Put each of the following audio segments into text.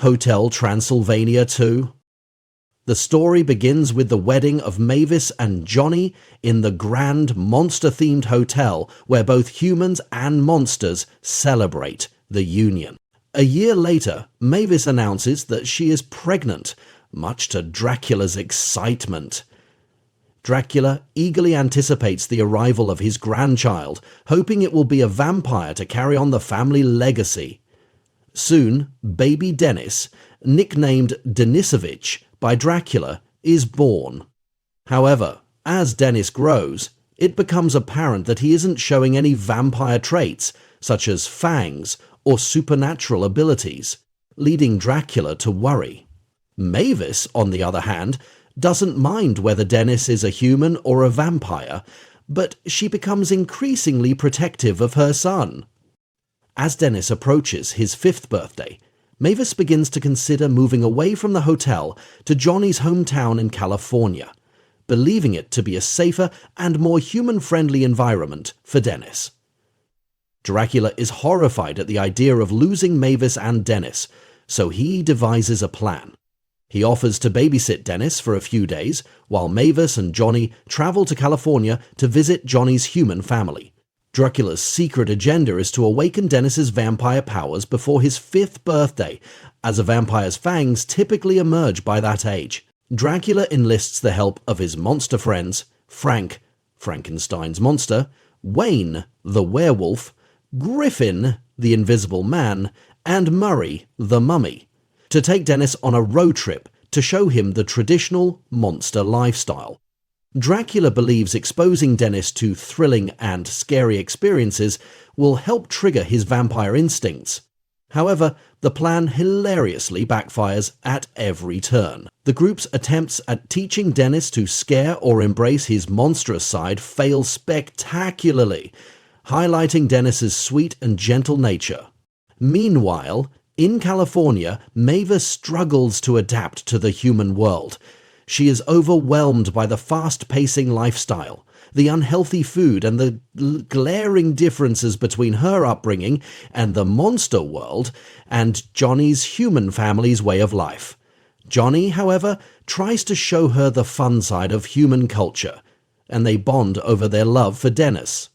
Hotel Transylvania 2. The story begins with the wedding of Mavis and Johnny in the grand monster-themed hotel where both humans and monsters celebrate the union. A year later, Mavis announces that she is pregnant, much to Dracula's excitement. Dracula eagerly anticipates the arrival of his grandchild, hoping it will be a vampire to carry on the family legacy. Soon, baby Dennis, nicknamed Denisovich by Dracula, is born. However, as Dennis grows, it becomes apparent that he isn't showing any vampire traits, such as fangs or supernatural abilities, leading Dracula to worry. Mavis, on the other hand, doesn't mind whether Dennis is a human or a vampire, but she becomes increasingly protective of her son. As Dennis approaches his 5th birthday, Mavis begins to consider moving away from the hotel to Johnny's hometown in California, believing it to be a safer and more human-friendly environment for Dennis. Dracula is horrified at the idea of losing Mavis and Dennis, so he devises a plan. He offers to babysit Dennis for a few days, while Mavis and Johnny travel to California to visit Johnny's human family. Dracula's secret agenda is to awaken Dennis's vampire powers before his 5th birthday, as a vampire's fangs typically emerge by that age. Dracula enlists the help of his monster friends, Frank, Frankenstein's monster, Wayne, the werewolf, Griffin, the invisible man, and Murray, the mummy, to take Dennis on a road trip to show him the traditional monster lifestyle. Dracula believes exposing Dennis to thrilling and scary experiences will help trigger his vampire instincts. However, the plan hilariously backfires at every turn. The group's attempts at teaching Dennis to scare or embrace his monstrous side fail spectacularly, highlighting Dennis's sweet and gentle nature. Meanwhile, in California, Mavis struggles to adapt to the human world. She is overwhelmed by the fast-pacing lifestyle, the unhealthy food, and the glaring differences between her upbringing and the monster world and Johnny's human family's way of life. Johnny, however, tries to show her the fun side of human culture, and they bond over their love for Dennis.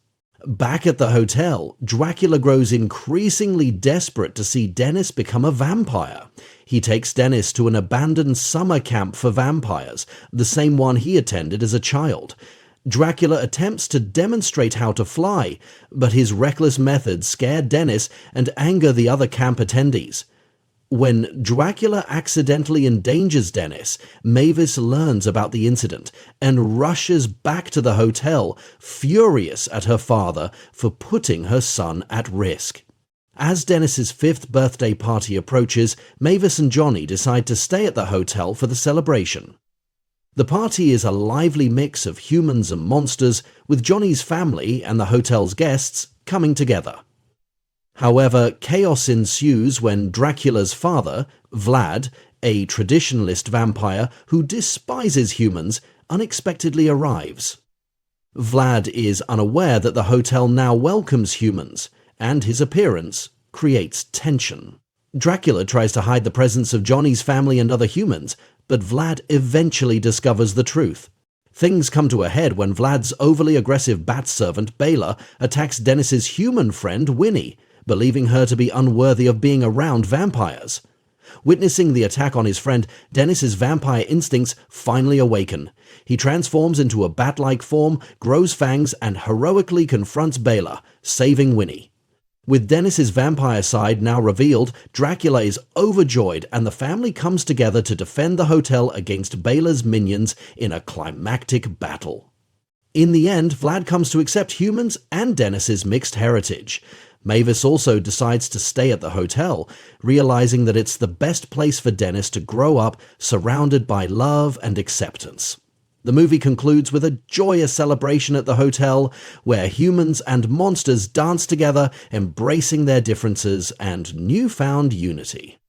Back at the hotel, Dracula grows increasingly desperate to see Dennis become a vampire. He takes Dennis to an abandoned summer camp for vampires, the same one he attended as a child. Dracula attempts to demonstrate how to fly, but his reckless methods scare Dennis and anger the other camp attendees. When Dracula accidentally endangers Dennis, Mavis learns about the incident and rushes back to the hotel, furious at her father for putting her son at risk. As Dennis's 5th birthday party approaches, Mavis and Johnny decide to stay at the hotel for the celebration. The party is a lively mix of humans and monsters, with Johnny's family and the hotel's guests coming together. However, chaos ensues when Dracula's father, Vlad, a traditionalist vampire who despises humans, unexpectedly arrives. Vlad is unaware that the hotel now welcomes humans, and his appearance creates tension. Dracula tries to hide the presence of Johnny's family and other humans, but Vlad eventually discovers the truth. Things come to a head when Vlad's overly aggressive bat servant, Bela, attacks Dennis's human friend, Winnie, believing her to be unworthy of being around vampires. Witnessing the attack on his friend, Dennis's vampire instincts finally awaken. He transforms into a bat-like form, grows fangs, and heroically confronts Bela, saving Winnie. With Dennis's vampire side now revealed, Dracula is overjoyed and the family comes together to defend the hotel against Bela's minions in a climactic battle. In the end, Vlad comes to accept humans and Dennis's mixed heritage. Mavis also decides to stay at the hotel, realizing that it's the best place for Dennis to grow up surrounded by love and acceptance. The movie concludes with a joyous celebration at the hotel, where humans and monsters dance together, embracing their differences and newfound unity.